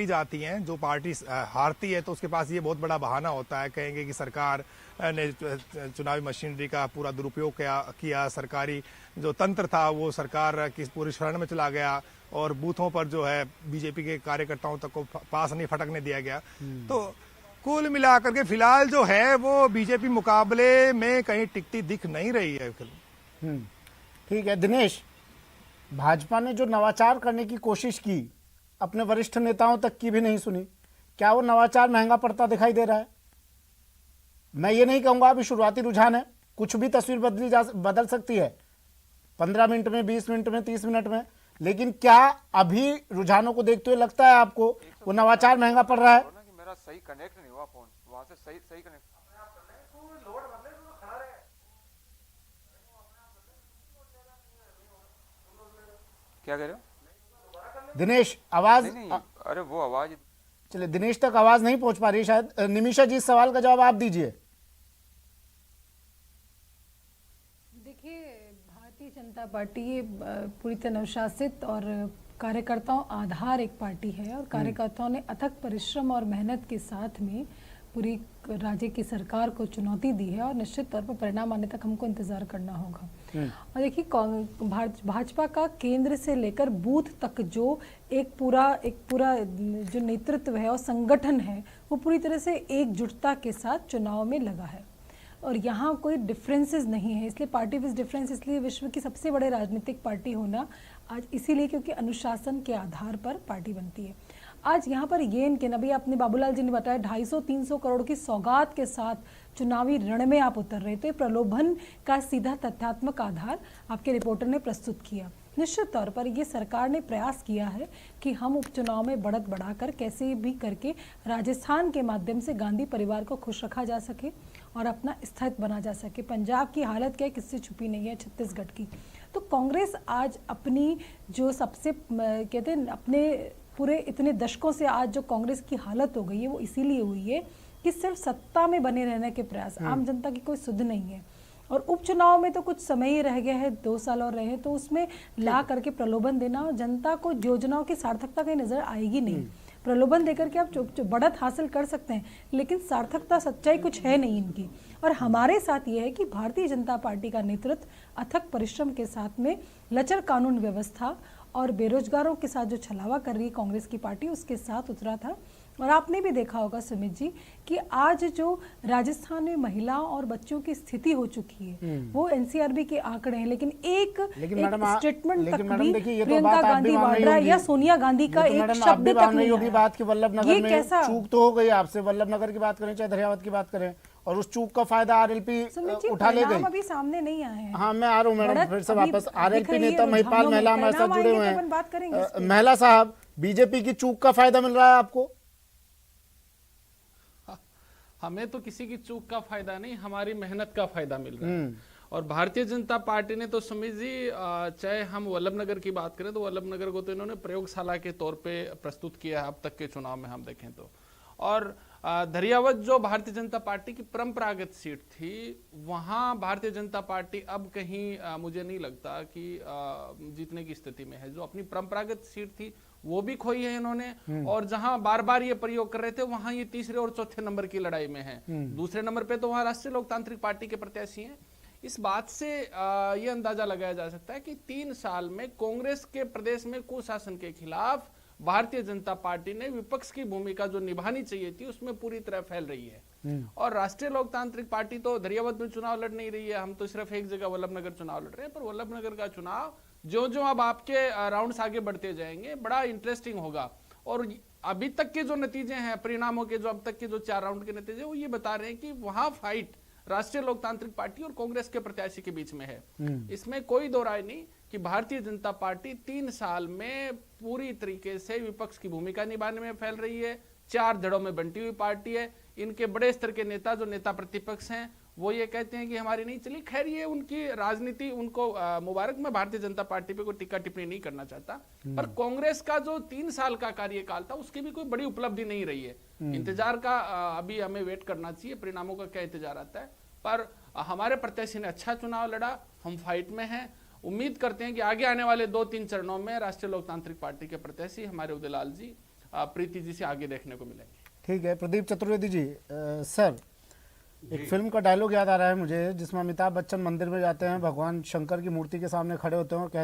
जाती हैं, जो पार्टी हारती है तो उसके पास ये बहुत बड़ा बहाना होता है, कहेंगे कि सरकार ने चुनावी मशीनरी का पूरा दुरुपयोग किया, सरकारी जो तंत्र था वो सरकार की पूरी शरण में चला गया और बूथों पर जो है बीजेपी के कार्यकर्ताओं तक को पास नहीं फटकने दिया गया। तो कुल मिलाकर के फिलहाल जो है वो बीजेपी मुकाबले में कहीं टिकती दिख नहीं रही है। ठीक है दिनेश, भाजपा ने जो नवाचार करने की कोशिश की अपने वरिष्ठ नेताओं तक की भी नहीं सुनी, क्या वो नवाचार महंगा पड़ता दिखाई दे रहा है? मैं ये नहीं कहूंगा अभी शुरुआती रुझान है, कुछ भी तस्वीर बदल सकती है 15 मिनट में, 20 मिनट में, 30 मिनट में, लेकिन क्या अभी रुझानों को देखते हुए लगता है आपको वो नवाचार महंगा पड़ रहा है? मेरा सही कनेक्ट नहीं हुआ फोन, वहां से सही कनेक्ट। क्या कह रहे हो दिनेश? आवाज नहीं, अरे वो आवाज, चलिए दिनेश तक आवाज नहीं पहुंच पा रही शायद। निमिषा जी, इस सवाल का जवाब आप दीजिए। देखिए, भारतीय जनता पार्टी ये पूरी तरह अनुशासित और कार्यकर्ताओं आधार एक पार्टी है और कार्यकर्ताओं ने अथक परिश्रम और मेहनत के साथ में पूरी राज्य की सरकार को चुनौती दी है और निश्चित तौर पर परिणाम आने तक हमको इंतजार करना होगा। और देखिए, भाजपा का केंद्र से लेकर बूथ तक जो एक पूरा जो नेतृत्व है और संगठन है वो पूरी तरह से एकजुटता के साथ चुनाव में लगा है और यहाँ कोई डिफरेंसेस नहीं है। इसलिए पार्टी विद डिफरेंस, इसलिए विश्व की सबसे बड़े राजनीतिक पार्टी होना आज इसीलिए क्योंकि अनुशासन के आधार पर पार्टी बनती है। आज यहाँ पर ये इनके अभी आपने बाबूलाल जी ने बताया 250-300 करोड़ की सौगात के साथ चुनावी रण में आप उतर रहे, तो ये प्रलोभन का सीधा तथ्यात्मक आधार आपके रिपोर्टर ने प्रस्तुत किया। निश्चित तौर पर ये सरकार ने प्रयास किया है कि हम उपचुनाव में बढ़त बढ़ाकर कैसे भी करके राजस्थान के माध्यम से गांधी परिवार को खुश रखा जा सके और अपना स्थिर बना जा सके। पंजाब की हालत क्या है, किससे छुपी नहीं है, छत्तीसगढ़ की। तो कांग्रेस आज अपनी जो सबसे कहते हैं अपने पूरे इतने दशकों से आज जो कांग्रेस की हालत हो गई है वो इसीलिए हुई है कि सिर्फ सत्ता में बने रहने के प्रयास, आम जनता की कोई सुध नहीं है। और उपचुनाव में तो कुछ समय ही रह गया है, 2 साल और रहे, तो उसमें ला करके प्रलोभन देना और जनता को योजनाओं की सार्थकता कहीं नजर आएगी नहीं। प्रलोभन देकर के आप बढ़त हासिल कर सकते हैं लेकिन सार्थकता, सच्चाई कुछ है नहीं इनकी। और हमारे साथ ये है कि भारतीय जनता पार्टी का नेतृत्व अथक परिश्रम के साथ में लचर कानून व्यवस्था और बेरोजगारों के साथ जो छलावा कर रही है कांग्रेस की पार्टी, उसके साथ उतरा था। और आपने भी देखा होगा सुमित जी कि आज जो राजस्थान में महिलाओं और बच्चों की स्थिति हो चुकी है वो एनसीआरबी के आंकड़े हैं, लेकिन एक स्टेटमेंट तक भी प्रियंका गांधी वाड्रा या सोनिया गांधी का एक शब्द तक नहीं होगी। बात की वल्लभनगर में चूक तो हो गई आपसे, वल्लभनगर की बात करें चाहे दरियावत की बात करें, और उस चूक का फायदा आरएलपी उठा ले गई। अभी सामने नहीं आए हैं। हाँ, मैं आ रहा हूँ मैडम फिर से वापस। आरएलपी नेता महिपाल महिला हमारे साथ जुड़े हुए हैं। महिला साहब, बीजेपी की चूक का फायदा मिल रहा है आपको? हमें तो किसी की चूक का फायदा नहीं, हमारी मेहनत का फायदा मिल रहा है। और भारतीय जनता पार्टी ने तो सुमित जी, चाहे हम वल्लभनगर की बात करें तो वल्लभनगर को तो इन्होंने प्रयोगशाला के तौर पे प्रस्तुत किया है अब तक के चुनाव में हम देखें तो। और दरियावत जो भारतीय जनता पार्टी की परंपरागत सीट थी, वहां भारतीय जनता पार्टी अब कहीं मुझे नहीं लगता कि जीतने की स्थिति में है। जो अपनी परंपरागत सीट थी वो भी खोई है इन्होंने, और जहां बार बार ये प्रयोग कर रहे थे वहां ये तीसरे और चौथे नंबर की लड़ाई में है। दूसरे नंबर पे तो वहां राष्ट्रीय लोकतांत्रिक पार्टी के प्रत्याशी हैं। इस बात से ये अंदाजा लगाया जा सकता है कि 3 साल में कांग्रेस के प्रदेश में कुशासन के खिलाफ भारतीय जनता पार्टी ने विपक्ष की भूमिका जो निभानी चाहिए थी उसमें पूरी तरह फैल रही है। और राष्ट्रीय लोकतांत्रिक पार्टी तो दरियावत में चुनाव लड़ नहीं रही है, हम तो सिर्फ एक जगह वल्लभनगर चुनाव लड़ रहे हैं। पर वल्लभनगर का चुनाव जो जो अब आपके राउंड्स आगे बढ़ते जाएंगे बड़ा इंटरेस्टिंग होगा। और अभी तक के जो नतीजे हैं, परिणामों के जो अब तक के जो 4 राउंड के नतीजे, वो ये बता रहे हैं कि वहां फाइट राष्ट्रीय लोकतांत्रिक पार्टी और कांग्रेस के प्रत्याशी के बीच में है। इसमें कोई दो राय नहीं कि भारतीय जनता पार्टी 3 साल में पूरी तरीके से विपक्ष की भूमिका निभाने में फैल रही है। 4 धड़ों में बंटी हुई पार्टी है। इनके बड़े स्तर के नेता, जो नेता प्रतिपक्ष हैं, वो ये कहते हैं कि हमारी नहीं चली। खैर, ये उनकी राजनीति, उनको मुबारक। मैं भारतीय जनता पार्टी पे कोई टिक्का टिप्पणी नहीं करना चाहता, पर कांग्रेस का जो 3 साल का कार्यकाल था उसकी भी कोई बड़ी उपलब्धि नहीं रही है। इंतजार का अभी हमें वेट करना चाहिए, परिणामों का क्या इंतजार आता है। पर हमारे प्रत्याशी ने अच्छा चुनाव लड़ा, हम फाइट में हैं। उम्मीद करते हैं कि आगे आने वाले 2-3 चरणों में राष्ट्रीय लोकतांत्रिक पार्टी के प्रत्याशी हमारे उदयलाल जी प्रीति जी से आगे देखने को मिलेंगे। ठीक है प्रदीप चतुर्वेदी जी, सर एक फिल्म का डायलॉग याद आ रहा है मुझे जिसमें अमिताभ बच्चन मंदिर में जाते हैं, भगवान शंकर की मूर्ति के सामने खड़े होते हैं और कहते